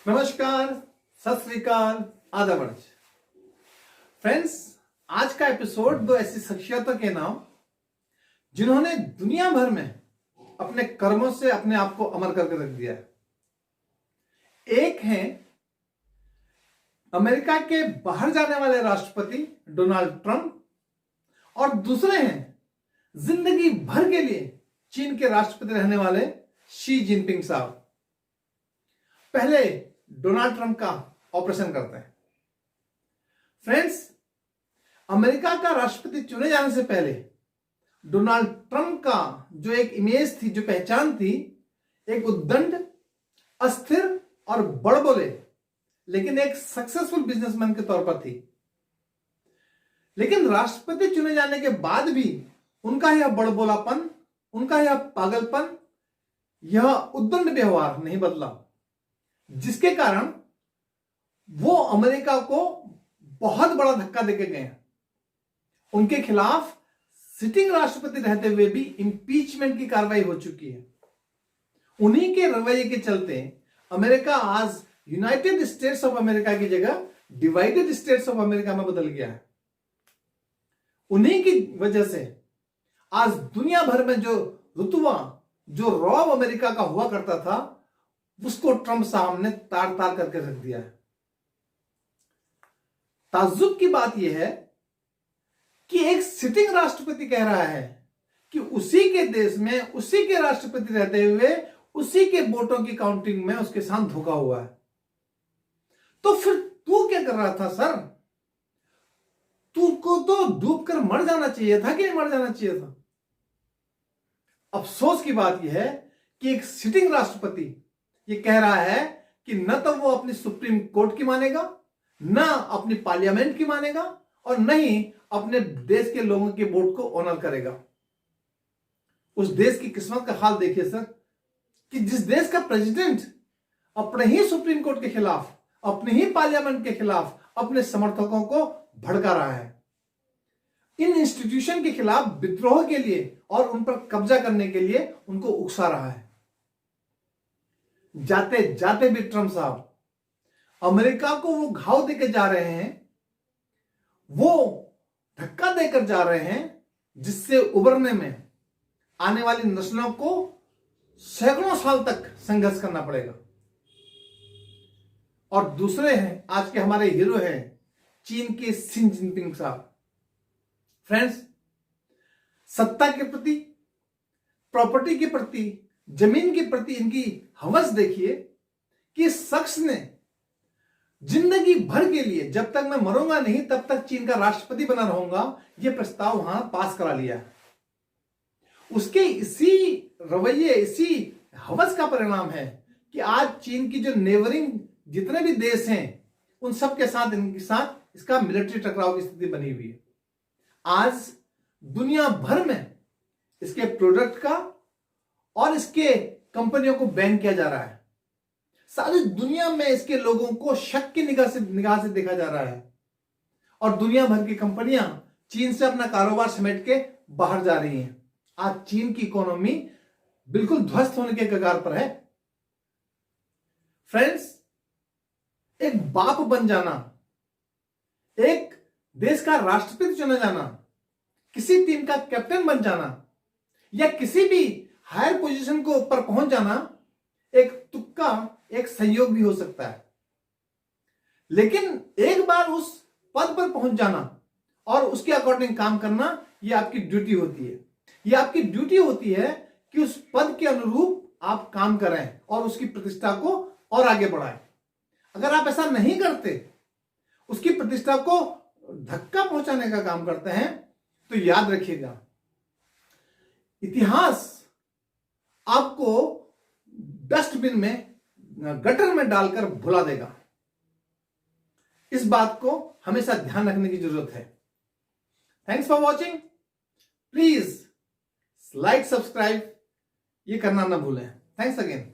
नमस्कार, सत श्री अकाल, आदाब। फ्रेंड्स, आज का एपिसोड दो ऐसी शख्सियतों के नाम जिन्होंने दुनिया भर में अपने कर्मों से अपने आप को अमर करके रख दिया है। एक हैं अमेरिका के बाहर जाने वाले राष्ट्रपति डोनाल्ड ट्रंप और दूसरे हैं जिंदगी भर के लिए चीन के राष्ट्रपति रहने वाले शी जिनपिंग साहब। पहले डोनाल्ड ट्रंप का ऑपरेशन करते हैं। फ्रेंड्स, अमेरिका का राष्ट्रपति चुने जाने से पहले डोनाल्ड ट्रंप का जो एक इमेज थी, जो पहचान थी, एक उद्दंड, अस्थिर और बड़बोले लेकिन एक सक्सेसफुल बिजनेसमैन के तौर पर थी। लेकिन राष्ट्रपति चुने जाने के बाद भी उनका यह बड़बोलापन, उनका यह पागलपन, यह उद्दंड व्यवहार नहीं बदला, जिसके कारण वो अमेरिका को बहुत बड़ा धक्का देके गए हैं। उनके खिलाफ सिटिंग राष्ट्रपति रहते हुए भी इंपीचमेंट की कार्रवाई हो चुकी है। उन्हीं के रवैये के चलते अमेरिका आज यूनाइटेड स्टेट्स ऑफ अमेरिका की जगह डिवाइडेड स्टेट्स ऑफ अमेरिका में बदल गया है। उन्हीं की वजह से आज दुनिया भर में जो रुतबा, जो रौब अमेरिका का हुआ करता था, उसको ट्रंप साहब ने तार तार करके रख दिया है। ताज्जुब की बात यह है कि एक सिटिंग राष्ट्रपति कह रहा है कि उसी के देश में उसी के राष्ट्रपति रहते हुए उसी के वोटों की काउंटिंग में उसके साथ धोखा हुआ है। तो फिर तू क्या कर रहा था सर? तुमको तो डूब कर मर जाना चाहिए था कि नहीं मर जाना चाहिए था? अफसोस की बात यह है कि एक सिटिंग राष्ट्रपति ये कह रहा है कि न तो वो अपनी सुप्रीम कोर्ट की मानेगा, न अपनी पार्लियामेंट की मानेगा और न ही अपने देश के लोगों के वोट को ऑनर करेगा। उस देश की किस्मत का हाल देखिए सर, कि जिस देश का प्रेसिडेंट अपने ही सुप्रीम कोर्ट के खिलाफ, अपने ही पार्लियामेंट के खिलाफ अपने समर्थकों को भड़का रहा है, इन इंस्टीट्यूशन के खिलाफ विद्रोह के लिए और उन पर कब्जा करने के लिए उनको उकसा रहा है। जाते जाते भी ट्रंप साहब अमेरिका को वो घाव देकर जा रहे हैं, वो धक्का देकर जा रहे हैं, जिससे उबरने में आने वाली नस्लों को सैकड़ों साल तक संघर्ष करना पड़ेगा। और दूसरे हैं आज के हमारे हीरो हैं चीन के शी जिनपिंग साहब। फ्रेंड्स, सत्ता के प्रति, प्रॉपर्टी के प्रति, जमीन के प्रति इनकी हवस देखिए कि इस शख्स ने जिंदगी भर के लिए, जब तक मैं मरूंगा नहीं तब तक चीन का राष्ट्रपति बना रहूंगा, यह प्रस्ताव वहां पास करा लिया है। उसके इसी रवैये, इसी हवस का परिणाम है कि आज चीन की जो नेबरिंग जितने भी देश हैं उन सब के साथ इनके साथ इसका मिलिट्री टकराव की स्थिति बनी हुई है। आज दुनिया भर में इसके प्रोडक्ट का और इसके कंपनियों को बैन किया जा रहा है। सारी दुनिया में इसके लोगों को शक की निगाह से देखा जा रहा है और दुनिया भर की कंपनियां चीन से अपना कारोबार समेट के बाहर जा रही हैं। आज चीन की इकोनॉमी बिल्कुल ध्वस्त होने के कगार पर है। फ्रेंड्स, एक बाप बन जाना, एक देश का राष्ट्रपति चुना जाना, किसी टीम का कैप्टन बन जाना या किसी भी हायर पोजीशन को ऊपर पहुंच जाना एक तुक्का, एक संयोग भी हो सकता है। लेकिन एक बार उस पद पर पहुंच जाना और उसके अकॉर्डिंग काम करना, यह आपकी ड्यूटी होती है। यह आपकी ड्यूटी होती है कि उस पद के अनुरूप आप काम करें और उसकी प्रतिष्ठा को और आगे बढ़ाएं। अगर आप ऐसा नहीं करते, उसकी प्रतिष्ठा को धक्का पहुंचाने का काम करते हैं, तो याद रखिएगा, इतिहास आपको डस्टबिन में, गटर में डालकर भुला देगा। इस बात को हमेशा ध्यान रखने की जरूरत है। Thanks for watching. Please like, subscribe ये करना ना भूलें। Thanks again.